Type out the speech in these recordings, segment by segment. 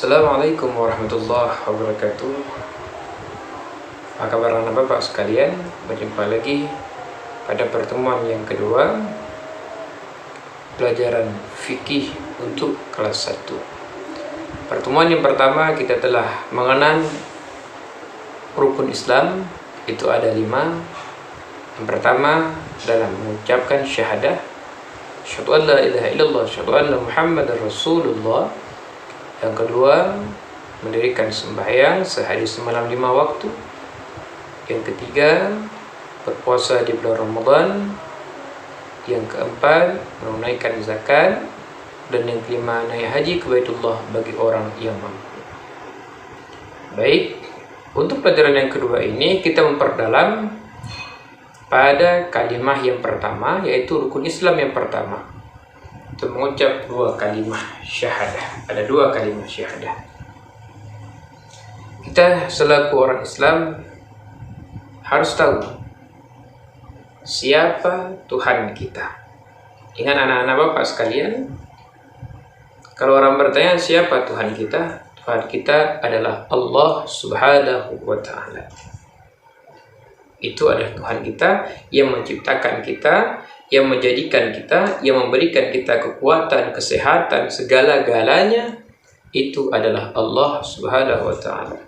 Assalamualaikum warahmatullahi wabarakatuh. Apa kabar anak bapak sekalian? Berjumpa lagi pada pertemuan yang kedua pelajaran fikih untuk kelas 1. Pertemuan yang pertama kita telah mengenal rukun Islam, itu ada 5. Yang pertama dalam mengucapkan syahadah, asyhadu an la ilaha illallah, asyhadu anna Muhammadar Rasulullah. Yang kedua, mendirikan sembahyang sehari semalam 5 waktu. Yang ketiga, berpuasa di bulan Ramadan. Yang keempat, menunaikan zakat. Dan yang kelima, naik haji ke Baitullah bagi orang yang mampu. Baik, untuk pelajaran yang kedua ini kita memperdalam pada kalimah yang pertama, yaitu rukun Islam yang pertama. Untuk mengucap 2 kalimah syahadah. Ada 2 kalimah syahadah. Kita selaku orang Islam harus tahu siapa Tuhan kita. Ingat anak-anak bapak sekalian, kalau orang bertanya siapa Tuhan kita, Tuhan kita adalah Allah Subhanahu wa Ta'ala. Itu adalah Tuhan kita yang menciptakan kita, yang menjadikan kita, yang memberikan kita kekuatan, kesehatan, segala-galanya. Itu adalah Allah Subhanahu wa Ta'ala.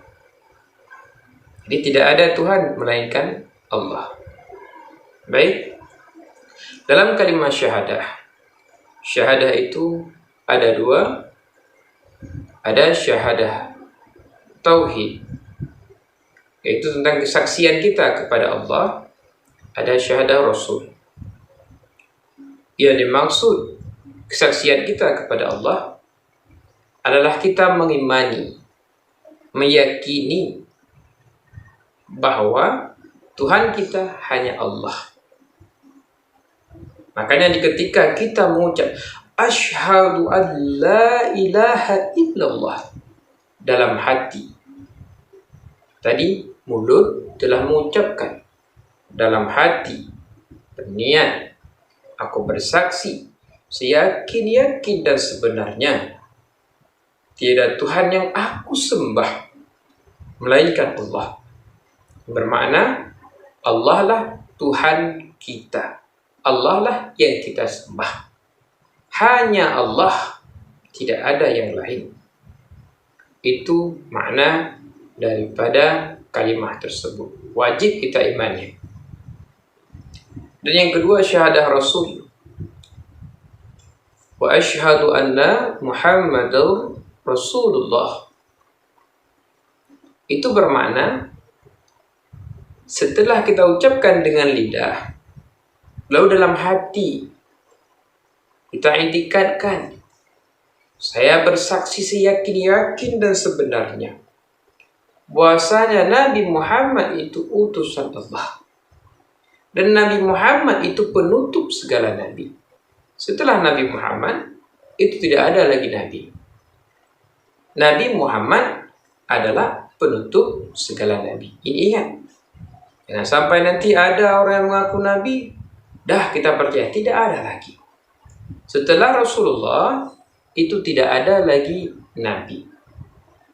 Jadi tidak ada Tuhan melainkan Allah. Baik, dalam kalimat syahadah, syahadah itu ada 2. Ada syahadah tauhid, yaitu tentang kesaksian kita kepada Allah. Ada syahadah Rasul, yang dimaksud kesaksian kita kepada Allah adalah kita mengimani, meyakini bahwa Tuhan kita hanya Allah. Makanya ketika kita mengucap asyhadu an la ilaha illallah dalam hati, tadi mulut telah mengucapkan, dalam hati berniat, aku bersaksi seyakin-yakin dan sebenarnya tiada Tuhan yang aku sembah melainkan Allah. Bermakna Allah lah Tuhan kita, Allah lah yang kita sembah. Hanya Allah, tidak ada yang lain. Itu makna daripada kalimah tersebut. Wajib kita imani. Dan yang kedua syahadah Rasul. Wa asyhadu anna Muhammadar Rasulullah. Itu bermakna setelah kita ucapkan dengan lidah, lalu dalam hati kita i'tikadkan, saya bersaksi seyakin-yakin dan sebenarnya bahwasanya Nabi Muhammad itu utusan Allah. Dan Nabi Muhammad itu penutup segala nabi. Setelah Nabi Muhammad itu tidak ada lagi nabi. Nabi Muhammad adalah penutup segala nabi. Ini ingat. Jangan sampai nanti ada orang yang mengaku nabi, dah kita percaya. Tidak ada lagi. Setelah Rasulullah itu tidak ada lagi nabi.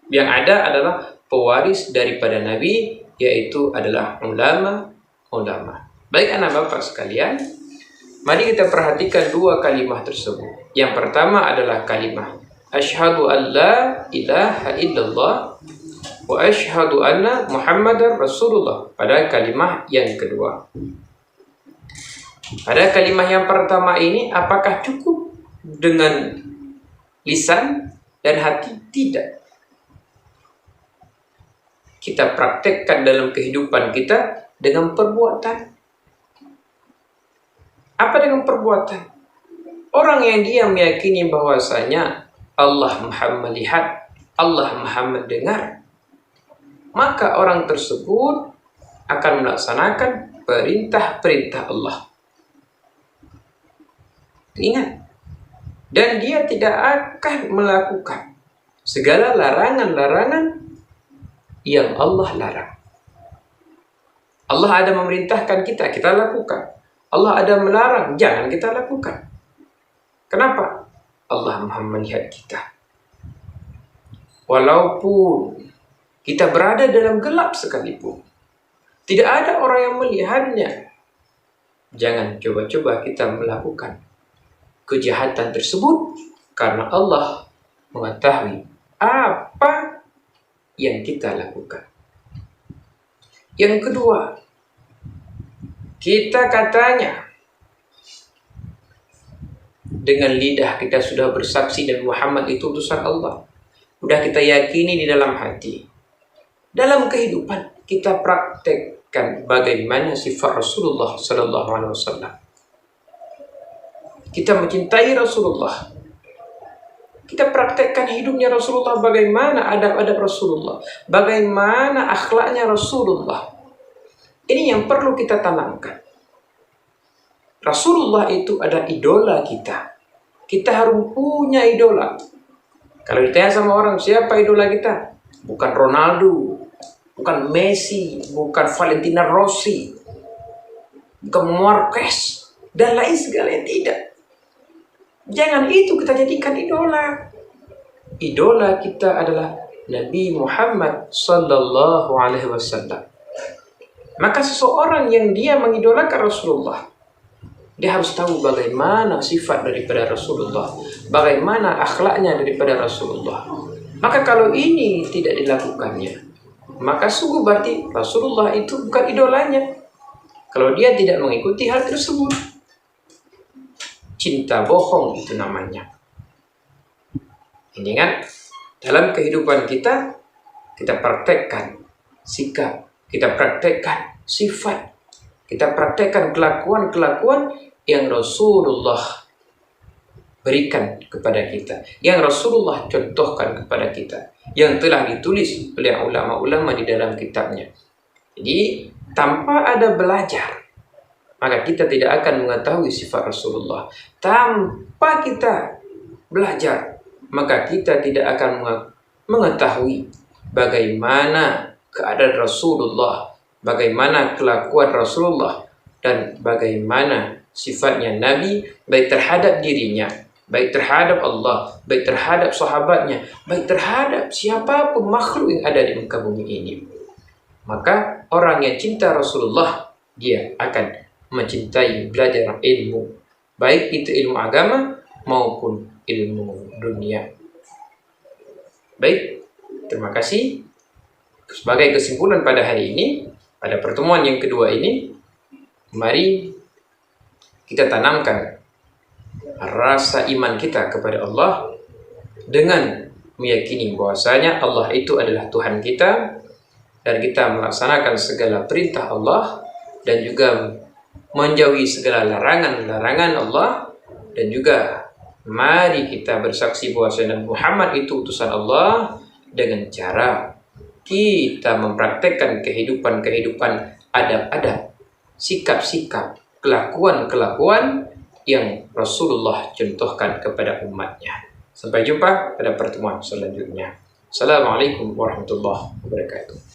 Yang ada adalah pewaris daripada nabi, yaitu adalah ulama. Baik anak bapak sekalian, mari kita perhatikan 2 kalimah tersebut. Yang pertama adalah kalimah asyhadu an la ilaha illallah wa asyhadu anna Muhammadar Rasulullah. Pada kalimah yang kedua, pada kalimah yang pertama ini, apakah cukup dengan lisan dan hati? Tidak. Kita praktekkan dalam kehidupan kita dengan perbuatan. Apa dengan perbuatan? Orang yang dia meyakini bahwasanya Allah Maha melihat, Allah Maha mendengar, maka orang tersebut akan melaksanakan perintah-perintah Allah. Ingat. Dan dia tidak akan melakukan segala larangan-larangan yang Allah larang. Allah ada memerintahkan kita, kita lakukan. Allah ada melarang, jangan kita lakukan. Kenapa? Allah Maha melihat kita. walaupun kita berada dalam gelap sekalipun, tidak ada orang yang melihatnya, jangan coba-coba kita melakukan kejahatan tersebut, karena Allah mengetahui apa yang kita lakukan. Yang kedua, kita katanya dengan lidah kita sudah bersaksi dan Muhammad itu utusan Allah. Sudah kita yakini di dalam hati. Dalam kehidupan kita praktekkan bagaimana sifat Rasulullah Sallallahu Alaihi Wasallam. Kita mencintai Rasulullah. Kita praktekkan hidupnya Rasulullah, bagaimana adab-adab Rasulullah, bagaimana akhlaknya Rasulullah. Ini yang perlu kita tanamkan. Rasulullah itu ada idola kita. Kita harus punya idola. Kalau ditanya sama orang, siapa idola kita? Bukan Ronaldo, bukan Messi, bukan Valentino Rossi, bukan Marquez, dan lain segala, tidak. Jangan itu kita jadikan idola. Idola kita adalah Nabi Muhammad Sallallahu Alaihi Wasallam. Maka seseorang yang dia mengidolakan Rasulullah, dia harus tahu bagaimana sifat daripada Rasulullah, bagaimana akhlaknya daripada Rasulullah. Maka kalau ini tidak dilakukannya, maka sungguh berarti Rasulullah itu bukan idolanya. Kalau dia tidak mengikuti hal tersebut, cinta bohong itu namanya. Ini kan dalam kehidupan kita, kita praktekkan sikap, kita praktekkan sifat, kita praktekkan kelakuan-kelakuan yang Rasulullah berikan kepada kita, yang Rasulullah contohkan kepada kita, yang telah ditulis oleh ulama-ulama di dalam kitabnya. Jadi tanpa ada belajar, maka kita tidak akan mengetahui sifat Rasulullah. Tanpa kita belajar, maka kita tidak akan mengetahui bagaimana keadaan Rasulullah, bagaimana kelakuan Rasulullah, dan bagaimana sifatnya Nabi, baik terhadap dirinya, baik terhadap Allah, baik terhadap sahabatnya, baik terhadap siapapun makhluk yang ada di muka bumi ini. Maka orang yang cinta Rasulullah, dia akan mencintai belajar ilmu, baik itu ilmu agama maupun ilmu dunia. Baik, terima kasih. Sebagai kesimpulan pada hari ini, pada pertemuan yang kedua ini, mari kita tanamkan rasa iman kita kepada Allah dengan meyakini bahwasanya Allah itu adalah Tuhan kita, dan kita melaksanakan segala perintah Allah, dan juga menjauhi segala larangan-larangan Allah, dan juga mari kita bersaksi bahwasanya Muhammad itu utusan Allah dengan cara kita mempraktekkan kehidupan-kehidupan, adab-adab, sikap-sikap, kelakuan-kelakuan yang Rasulullah contohkan kepada umatnya. Sampai jumpa pada pertemuan selanjutnya. Assalamualaikum warahmatullahi wabarakatuh.